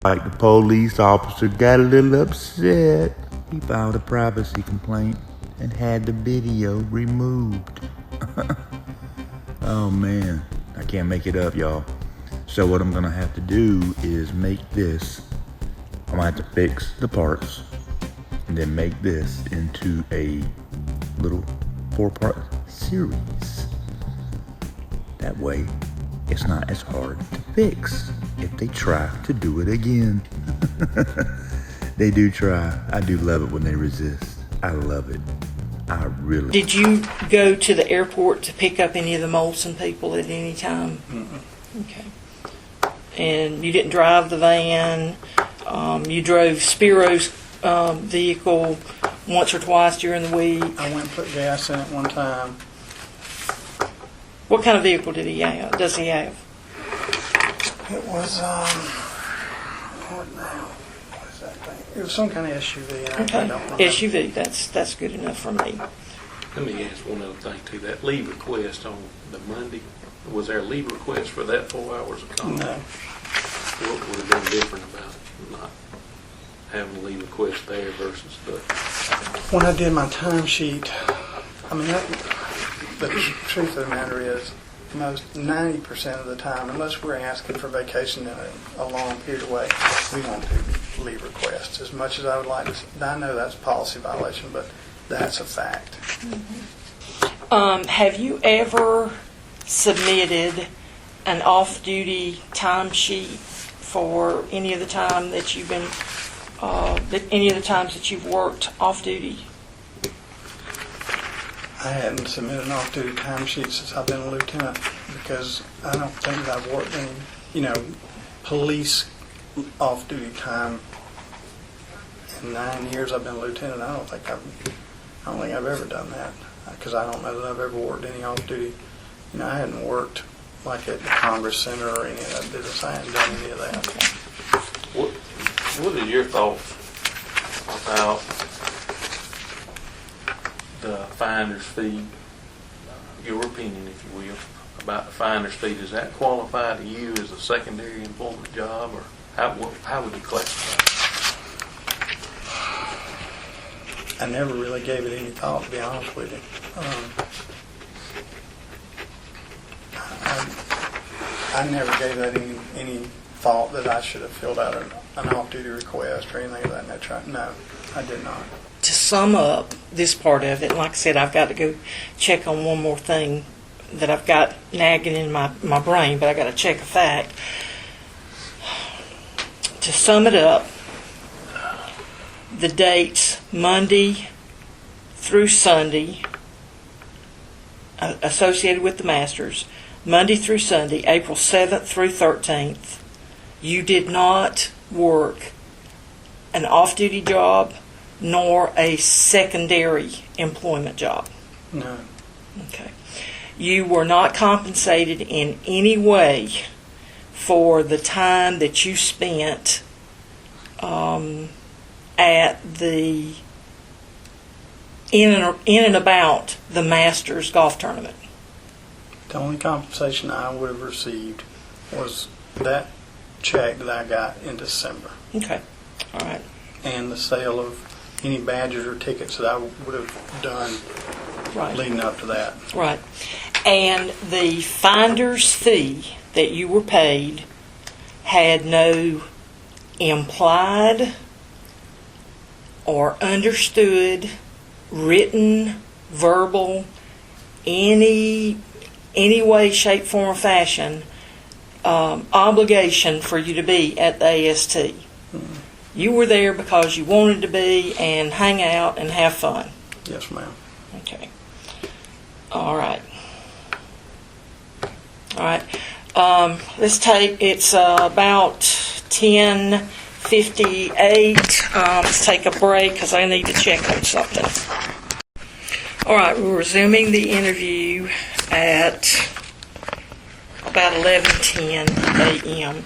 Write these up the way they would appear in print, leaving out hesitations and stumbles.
Like the police officer got a little upset. He filed a privacy complaint and had the video removed. Oh man, I can't make it up, y'all. So what I'm gonna have to do is make this, I'm gonna have to fix the parts and then make this into a little 4-part series. That way, it's not as hard to fix if they try to do it again. They do try. I do love it when they resist. I love it. I really. Did you go to the airport to pick up any of the Molson people at any time? Mm-mm. Okay. And you didn't drive the van. You drove Spiro's vehicle once or twice during the week. I went and put gas in it one time. What kind of vehicle did he have? Does he have? It was, what is that thing? It was some kind of SUV. And Okay. I don't remember. SUV. That's good enough for me. Let me ask one other thing too. That leave request on the Monday, was there a leave request for that 4 hours of call? No. What would have been different about not having a leave request there versus the? When I did my timesheet, I mean, the truth of the matter is, most 90% of the time, unless we're asking for vacation in a long period away, we won't do leave requests. As much as I would like to, I know that's a policy violation, but that's a fact. Have you ever submitted an off-duty timesheet for any of the time that you've been, any of the times that you've worked off-duty? I hadn't submitted an off-duty timesheet since I've been a lieutenant because I don't think that I've worked any, police off-duty time in 9 years I've been a lieutenant. I don't think I've ever done that because I don't know that I've ever worked any off-duty. I hadn't worked like at the Congress Center or any of that business. I hadn't done any of that. What are your thoughts about the finder's fee? Your opinion, if you will, about the finder's fee. Does that qualify to you as a secondary employment job, or how would you classify it? I never really gave it any thought, to be honest with you. I never gave that any thought that I should have filled out an off-duty request or anything of that nature. No, I did not. To sum up this part of it, like I said, I've got to go check on one more thing that I've got nagging in my brain, but I got to check a fact. To sum it up, the dates Monday through Sunday associated with the Masters, Monday through Sunday, April 7th through 13th, you did not work an off-duty job nor a secondary employment job. No. Okay. You were not compensated in any way for the time that you spent at the in and about the Masters golf tournament. The only compensation I would have received was that check that I got in December. Okay. All right. And the sale of any badges or tickets that I would have done Right. leading up to that. Right. And the finder's fee that you were paid had no implied or understood, written, verbal, any way, shape, form, or fashion obligation for you to be at the AST. Mm-hmm. You were there because you wanted to be and hang out and have fun. Yes, ma'am. Okay. All right. All right. This tape, it's about 10:58. Let's take a break because I need to check on something. All right, we're resuming the interview at about 11:10 a.m.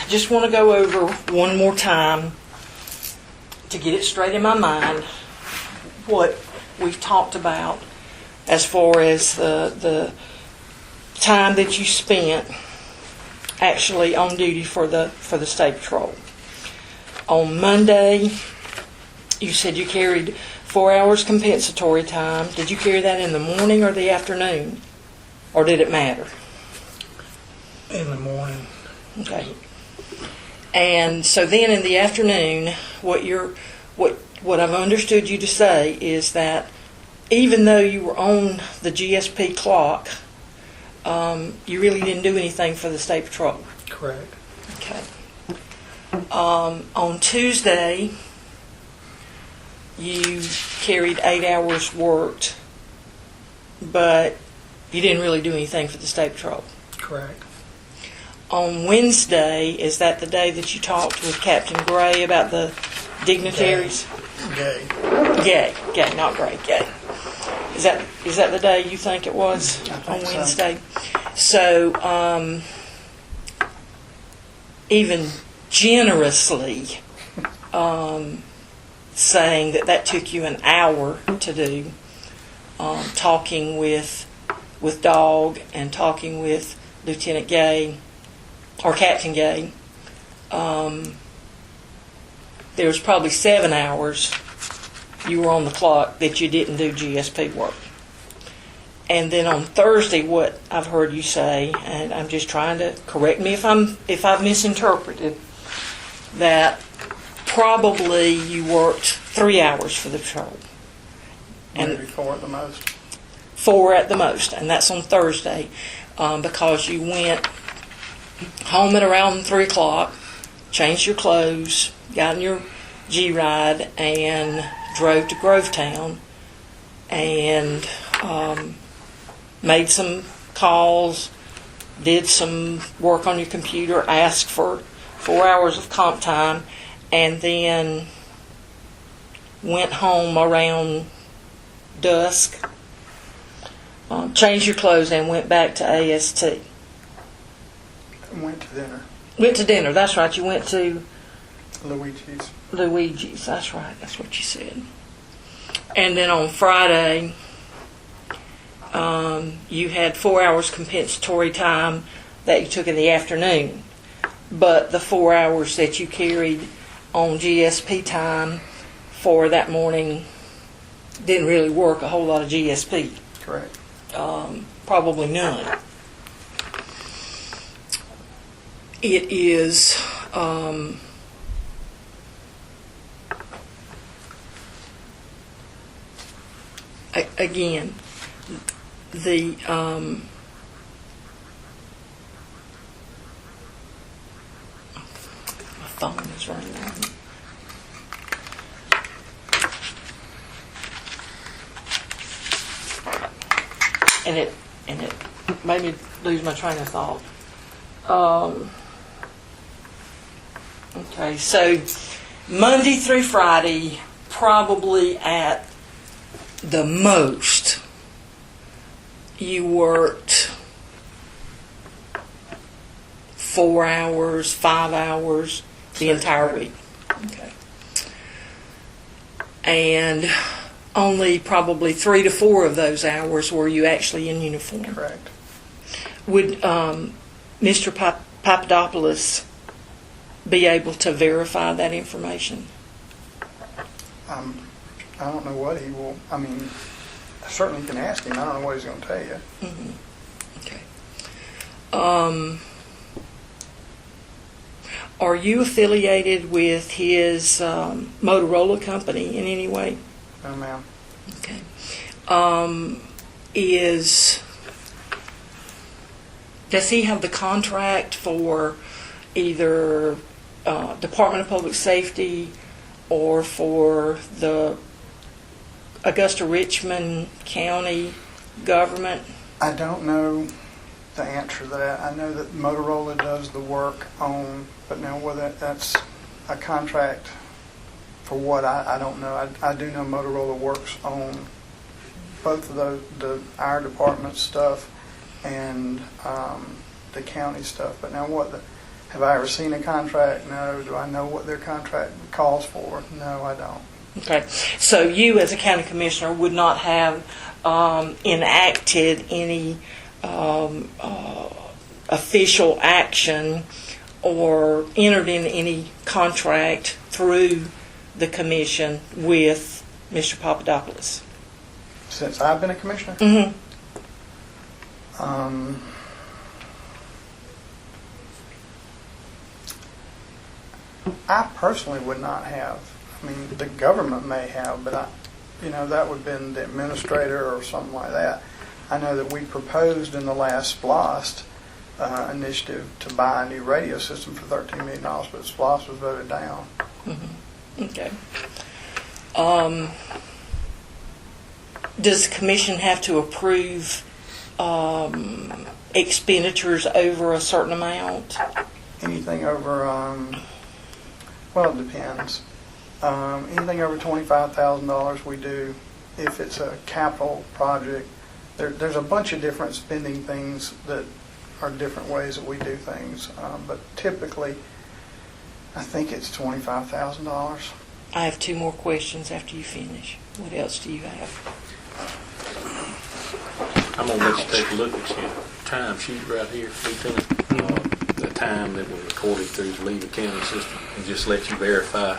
Just want to go over one more time to get it straight in my mind what we've talked about as far as the time that you spent actually on duty for the State Patrol. On Monday, you said you carried 4 hours compensatory time. Did you carry that in the morning or the afternoon? Or did it matter? In the morning. Okay. And so then in the afternoon, what I've understood you to say is that even though you were on the GSP clock, you really didn't do anything for the State Patrol. Correct. Okay. On Tuesday, you carried 8 hours worked, but you didn't really do anything for the State Patrol. Correct. On Wednesday, is that the day that you talked with Captain Gray about the dignitaries? Gay. Gay, not Gray, Gay. Is that the day you think it was? I think on so. Wednesday? So, even generously saying that took you an hour to do, talking with Dog and talking with Lieutenant Gay or Captain Gay, there was probably 7 hours you were on the clock that you didn't do GSP work. And then on Thursday, what I've heard you say, and I'm just trying to correct me if I've misinterpreted, that probably you worked 3 hours for the patrol. And Maybe 4 at the most. 4 at the most, and that's on Thursday, because you went home at around 3 o'clock, changed your clothes, got in your G-Ride, and drove to Grovetown, and made some calls, did some work on your computer, asked for 4 hours of comp time, and then went home around dusk, changed your clothes, and went back to AST. Went to dinner. Went to dinner, that's right. You went to Luigi's. That's right. That's what you said. And then on Friday, you had 4 hours compensatory time that you took in the afternoon. But the 4 hours that you carried on GSP time for that morning didn't really work a whole lot of GSP. Correct. Probably none. It is again the my phone is running out. And it made me lose my train of thought. Okay, so Monday through Friday, probably at the most, you worked 4 hours, 5 hours the entire week. Okay. And only probably 3 to 4 of those hours were you actually in uniform. Correct. Would Mr. Papadopoulos be able to verify that information? I don't know what he will. I mean, I certainly can ask him. I don't know what he's going to tell you. Mm-hmm. Okay. Are you affiliated with his Motorola company in any way? No, ma'am. Okay. Does he have the contract for either Department of Public Safety or for the Augusta Richmond County government? I don't know the answer to that. I know that Motorola does the work on, but now whether that's a contract for what, I don't know. I do know Motorola works on both of our department stuff and the county stuff. But now have I ever seen a contract? No. Do I know what their contract calls for? No, I don't. Okay. So you as a county commissioner would not have enacted any official action or entered in any contract through the commission with Mr. Papadopoulos? Since I've been a commissioner? Mm-hmm. I personally would not have. I mean, the government may have, but that would have been the administrator or something like that. I know that we proposed in the last SPLOST initiative to buy a new radio system for $13 million, but SPLOST was voted down. Mm-hmm. Okay. Does the commission have to approve expenditures over a certain amount? Anything over, well, it depends. Anything over $25,000 we do. If it's a capital project, there's a bunch of different spending things that are different ways that we do things. But typically, I think it's $25,000. I have two more questions after you finish. What else do you have? I'm going to let you take a look at your time sheet right here, Lieutenant. The time that was recorded through the Lee County system, and just let you verify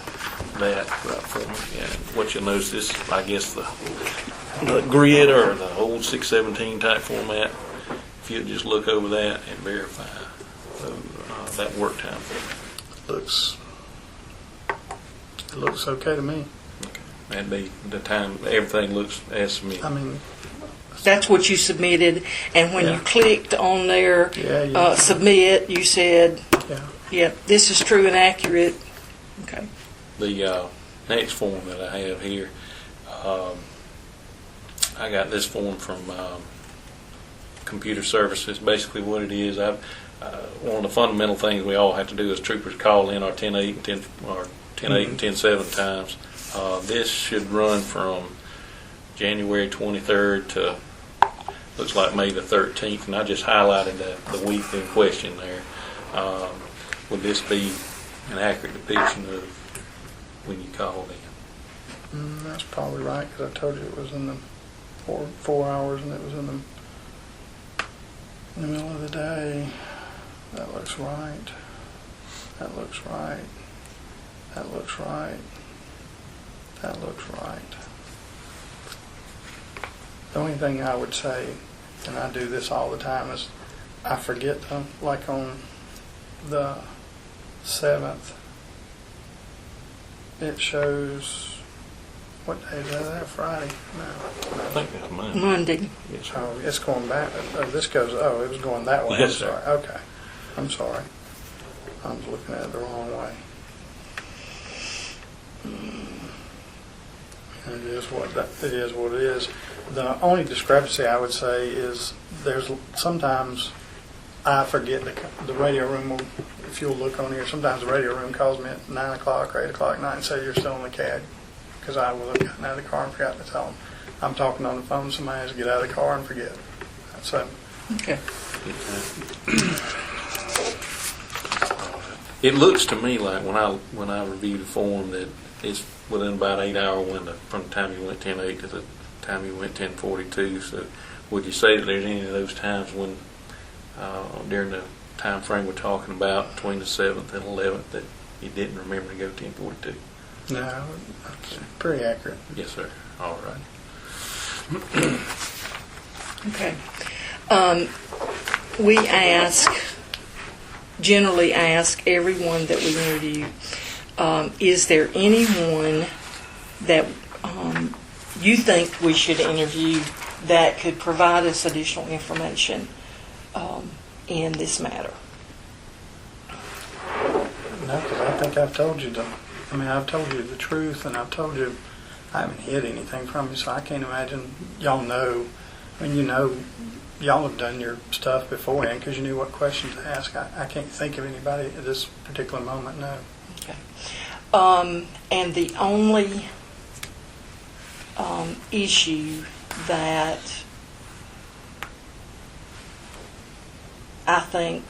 that right for me. And what you'll notice is, I guess, the grid or the old 617 type format. If you'll just look over that and verify that work time for me. It looks okay to me. Okay. That'd be the time. Everything looks as submitted. I mean, That's what you submitted, and when you Yeah. clicked on there, submit, you said, yeah. this is true and accurate. Okay. The next form that I have here, I got this form from Computer Services. Basically what it is, one of the fundamental things we all have to do as troopers call in our 10-8 and 10-8 and 10-7 times. This should run from January 23rd to looks like May the 13th, and I just highlighted the week in question there. Would this be an accurate depiction of when you called in? That's probably right, because I told you it was in the 4 hours, and it was in the middle of the day. That looks right. That looks right. That looks right. That looks right. The only thing I would say, and I do this all the time, is I forget to, like on the 7th, it shows, what day is that? Friday? No. I think that's Monday. Monday. Yes, sir. Oh, it's going back. This goes, it was going that way. Yes, I'm sir. sorry. Okay. I'm sorry. I was looking at it the wrong way. And it is what it is. The only discrepancy I would say is there's sometimes I forget the radio room will, if you'll look on here, sometimes the radio room calls me at 9 o'clock or 8 o'clock at night and say you're still in the CAD, because I will have gotten out of the car and forgot to tell them. I'm talking on the phone, somebody has to get out of the car and forget. So, Okay. It looks to me like when I reviewed the form that it's within about 8 hour window from the time you went 10-8 to the time you went 10-42. So would you say that there's any of those times when during the time frame we're talking about between the 7th and 11th that you didn't remember to go 10-42? no, that's pretty accurate. Yes, sir. All right. Okay. We generally ask everyone that we interview, is there anyone that you think we should interview that could provide us additional information in this matter? No, because I think I've told you I've told you the truth, and I've told you I haven't hid anything from you, so I can't imagine y'all know. I mean, y'all have done your stuff beforehand because you knew what questions to ask. I can't think of anybody at this particular moment, no. Okay. And the only issue that I think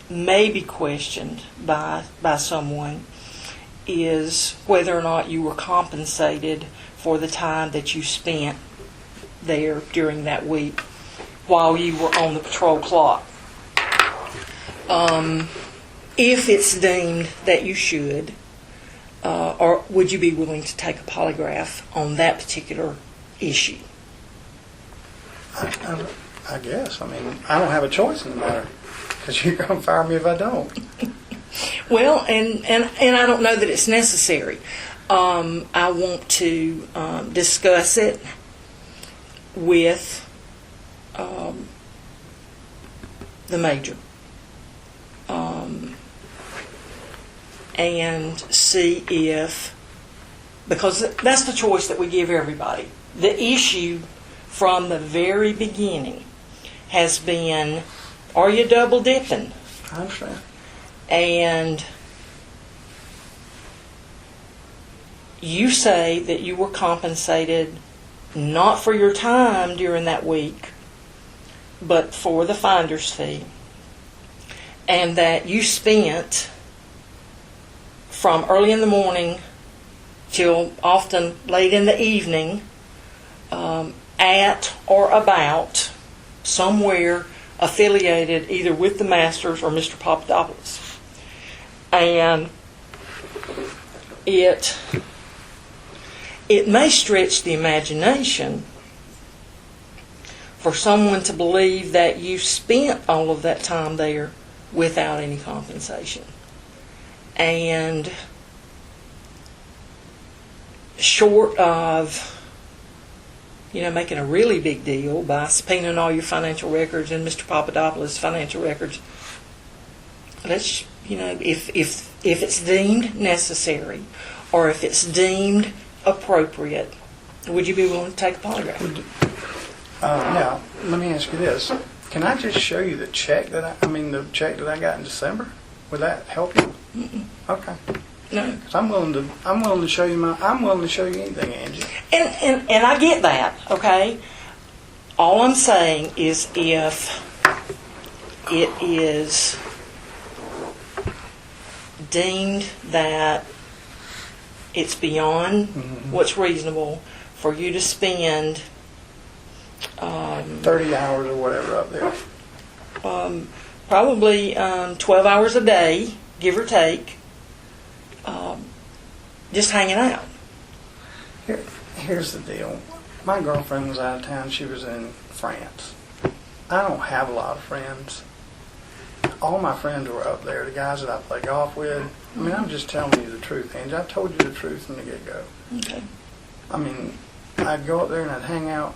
may be questioned by someone is whether or not you were compensated for the time that you spent there during that week while you were on the patrol clock. If it's deemed that you should, or would you be willing to take a polygraph on that particular issue? I guess. I mean, I don't have a choice in the matter, because you're going to fire me if I don't. Well, and I don't know that it's necessary. I want to discuss it with the major and see if, because that's the choice that we give everybody. The issue from the very beginning has been, are you double dipping? I understand. And you say that you were compensated not for your time during that week, but for the finder's fee, and that you spent from early in the morning till often late in the evening at or about somewhere affiliated either with the Masters or Mr. Papadopoulos. And it may stretch the imagination for someone to believe that you spent all of that time there without any compensation. And short of, making a really big deal by subpoenaing all your financial records and Mr. Papadopoulos' financial records, let's, if it's deemed necessary or if it's deemed appropriate, would you be willing to take a polygraph? Now, let me ask you this. Can I just show you the check that the check that I got in December? Would that help you? Mm-mm. Okay. No. 'Cause I'm willing to show you anything, Angie. And I get that, okay? All I'm saying is if it is deemed that it's beyond what's reasonable for you to spend 30 hours or whatever up there. probably 12 hours a day, give or take, just hanging out. Here's the deal. My girlfriend was out of town. She was in France. I don't have a lot of friends. All my friends were up there, the guys that I play golf with. I mean, I'm just telling you the truth, Angie. I told you the truth from the get-go. Okay. I mean, I'd go up there and I'd hang out.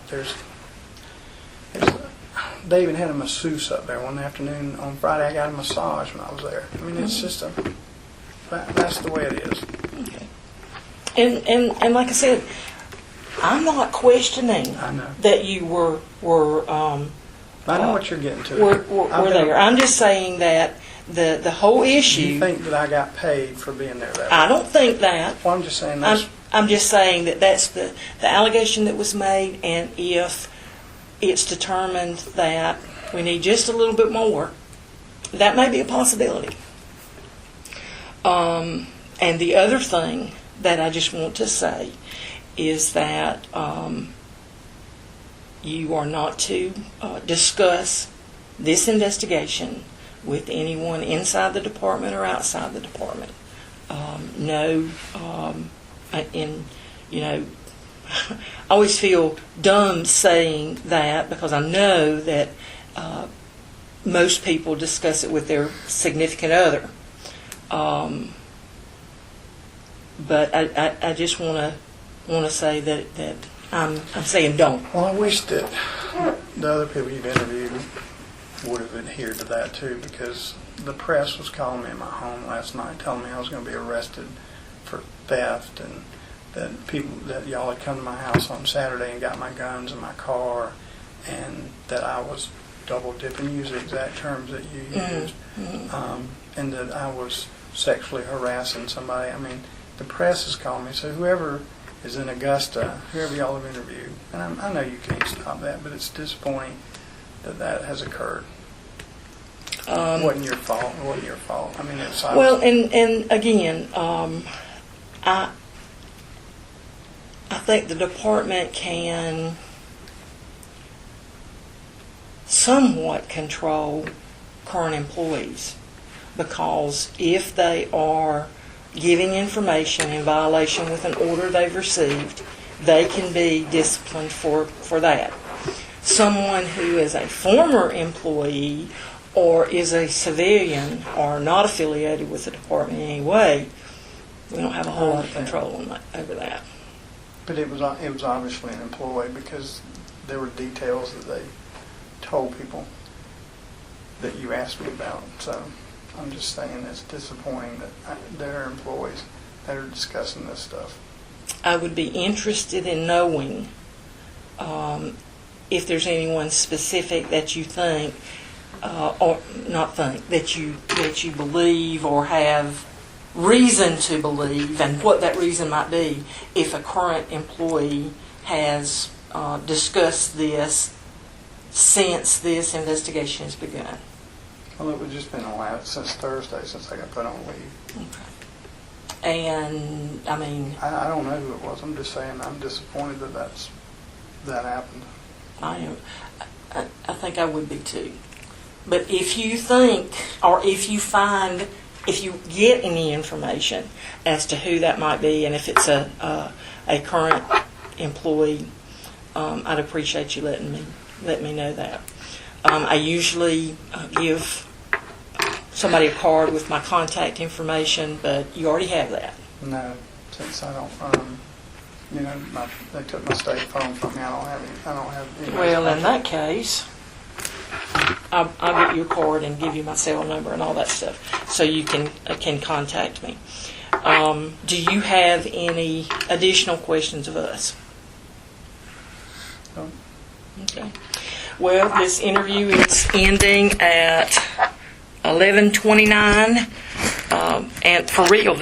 They even had a masseuse up there one afternoon. On Friday, I got a massage when I was there. I mean, it's just that's the way it is. Okay. And like I said, I'm not questioning I know. that you were I know what you're getting to. were there. I'm just saying that the whole issue. You think that I got paid for being there that way? I don't think that. Well, I'm just saying that's... I'm just saying that that's the allegation that was made, and if it's determined that we need just a little bit more, that may be a possibility. And the other thing that I just want to say is that you are not to discuss this investigation with anyone inside the department or outside the department. I always feel dumb saying that because I know that most people discuss it with their significant other. But I just want to say that I'm saying don't. Well, I wish that the other people you've interviewed would have adhered to that too, because the press was calling me at my home last night telling me I was going to be arrested for theft, and that y'all had come to my house on Saturday and got my guns and my car, and that I was double dipping, use the exact terms that you used, and that I was sexually harassing somebody. I mean, the press is calling me, so whoever is in Augusta, whoever y'all have interviewed, and I know you can't stop that, but it's disappointing that has occurred. It wasn't your fault. It wasn't your fault. I mean, it's... Well, and again, I think the department can somewhat control current employees. because if they are giving information in violation with an order they've received, they can be disciplined for that. Someone who is a former employee or is a civilian or not affiliated with the department in any way, we don't have a whole lot of control over that. But it was obviously an employee, because there were details that they told people that you asked me about. So I'm just saying it's disappointing that there are employees that are discussing this stuff. I would be interested in knowing if there's anyone specific that you think, or not think, that you believe or have reason to believe, and what that reason might be, if a current employee has discussed this since this investigation has begun. Well, it would just been allowed since Thursday, since I got put on leave. Okay. And, I mean... I don't know who it was. I'm just saying I'm disappointed that that happened. I think I would be too. But if you think, or if you find, if you get any information as to who that might be, and if it's a current employee, I'd appreciate you let me know that. I usually give somebody a card with my contact information, but you already have that. No, since I don't, they took my state phone from me. I don't have any. Well, in that case, I'll get you a card and give you my cell number and all that stuff, so you can contact me. Do you have any additional questions of us? No. Okay. Well, this interview is ending at 11:29, and for real,